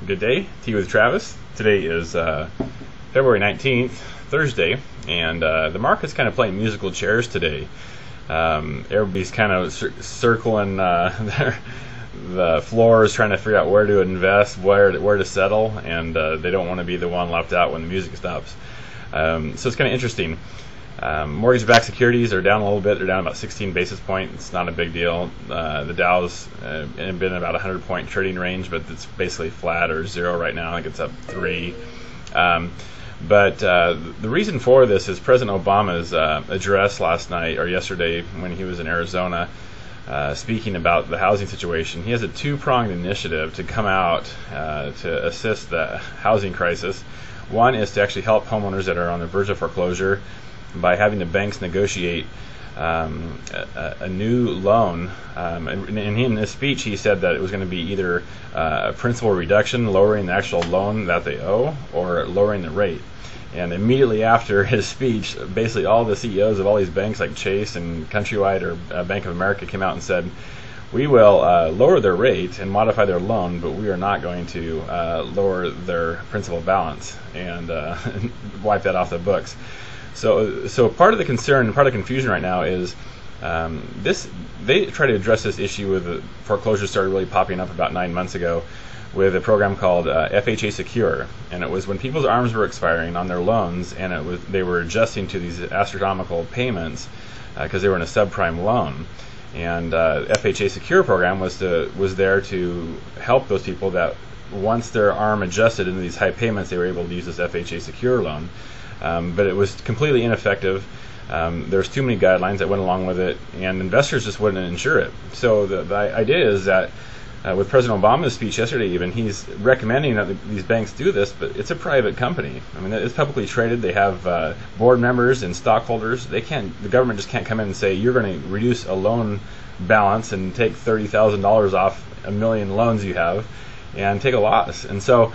Good day, Tea with Travis. Today is February 19th, Thursday, and the market's kind of playing musical chairs today. Everybody's kind of circling the floors, trying to figure out where to invest, where to settle, and they don't want to be the one left out when the music stops. So it's kind of interesting. Mortgage-backed securities are down a little bit. They're down about 16 basis points. It's not a big deal. The Dow's been about 100-point trading range, but it's basically flat or zero right now. I think it's up 3. But the reason for this is President Obama's address last night or yesterday when he was in Arizona speaking about the housing situation. He has a two-pronged initiative to come out to assist the housing crisis. One is to actually help homeowners that are on the verge of foreclosure by having the banks negotiate a new loan. And in his speech, he said that it was going to be either a principal reduction, lowering the actual loan that they owe, or lowering the rate. And immediately after his speech, basically all the CEOs of all these banks like Chase and Countrywide or Bank of America came out and said, we will lower their rate and modify their loan, but we are not going to lower their principal balance and wipe that off the books. So part of the concern, part of the confusion right now is they try to address this issue with the foreclosures started really popping up about 9 months ago with a program called FHA Secure, and it was when people's arms were expiring on their loans, and they were adjusting to these astronomical payments because they were in a subprime loan. And FHA Secure program was there to help those people that once their arm adjusted into these high payments, they were able to use this FHA Secure loan. But it was completely ineffective. There's too many guidelines that went along with it, and investors just wouldn't insure it. So the idea is that with President Obama's speech yesterday, even he's recommending that these banks do this, but it's a private company. I mean, it's publicly traded. They have board members and stockholders. The government just can't come in and say you're going to reduce a loan balance and take $30,000 off a million loans you have and take a loss. And so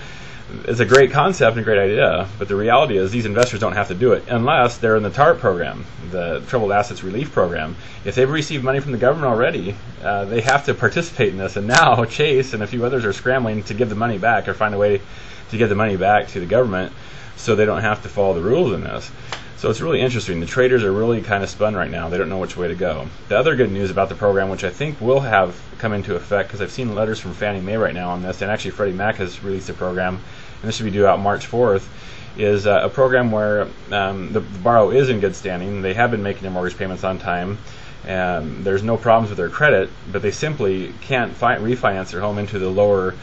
it's a great concept and a great idea, but the reality is these investors don't have to do it unless they're in the TARP program, the Troubled Assets Relief Program. If they've received money from the government already, they have to participate in this. And now Chase and a few others are scrambling to give the money back or find a way to give the money back to the government so they don't have to follow the rules in this. So it's really interesting. The traders are really kind of spun right now. They don't know which way to go. The other good news about the program, which I think will have come into effect, because I've seen letters from Fannie Mae right now on this, and actually Freddie Mac has released a program, and this should be due out March 4th, is a program where the borrower is in good standing. They have been making their mortgage payments on time. There's no problems with their credit, but they simply can't refinance their home into the lower,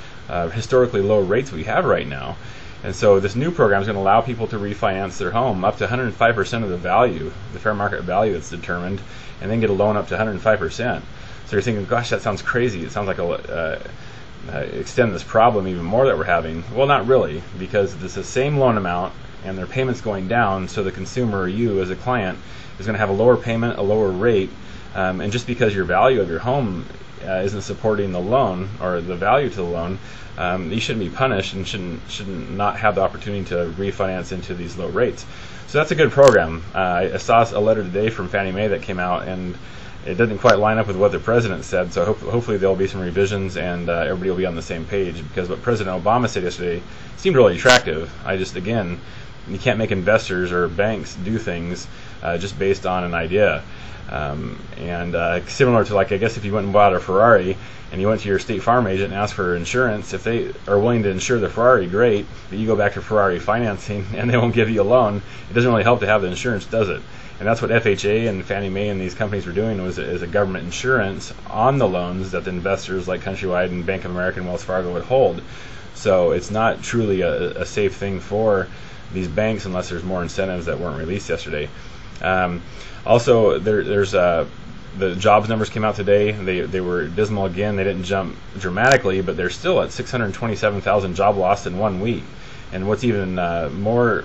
historically low rates we have right now. And so this new program is going to allow people to refinance their home up to 105% of the value, the fair market value that's determined, and then get a loan up to 105%. So you're thinking, gosh, that sounds crazy. It sounds like extend this problem even more that we're having. Well, not really, because it's the same loan amount and their payments going down, so the consumer or you as a client is going to have a lower payment, a lower rate, and just because your value of your home isn't supporting the loan or the value to the loan, you shouldn't be punished and shouldn't not have the opportunity to refinance into these low rates. So that's a good program. I saw a letter today from Fannie Mae that came out, and it doesn't quite line up with what the president said, so hopefully there'll be some revisions and everybody will be on the same page, because what President Obama said yesterday seemed really attractive. Again, you can't make investors or banks do things just based on an idea. Similar to, like, I guess if you went and bought a Ferrari and you went to your State Farm agent and asked for insurance, if they are willing to insure the Ferrari, great, but you go back to Ferrari financing and they won't give you a loan, it doesn't really help to have the insurance, does it? And that's what FHA and Fannie Mae and these companies were doing, was a government insurance on the loans that the investors like Countrywide and Bank of America and Wells Fargo would hold. So it's not truly a safe thing for these banks unless there's more incentives that weren't released yesterday. Also, there's the jobs numbers came out today. They were dismal again. They didn't jump dramatically, but they're still at 627,000 job loss in 1 week. And what's even more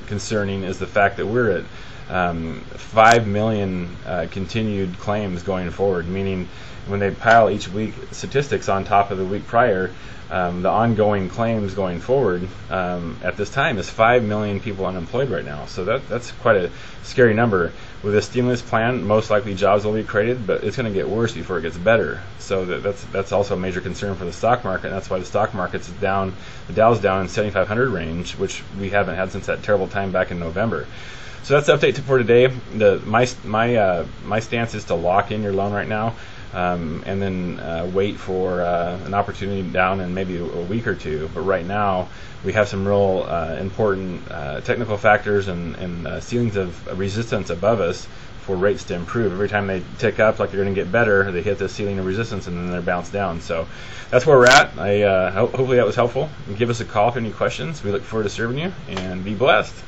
concerning is the fact that we're at 5 million continued claims going forward, meaning when they pile each week statistics on top of the week prior, the ongoing claims going forward at this time is 5 million people unemployed right now. So that's quite a scary number. with a stimulus plan, most likely jobs will be created, but it's going to get worse before it gets better. So that's also a major concern for the stock market, and that's why the stock market's down. The Dow's down in 7,500 range, which we haven't had since that terrible time back in November. So that's the update for today. My stance is to lock in your loan right now, and then wait for an opportunity down in maybe a week or two. But right now, we have some real important technical factors and ceilings of resistance above us for rates to improve. Every time they tick up, like they're going to get better, they hit the ceiling of resistance and then they're bounced down. So that's where we're at. Hopefully that was helpful. Give us a call if you have any questions. We look forward to serving you, and be blessed.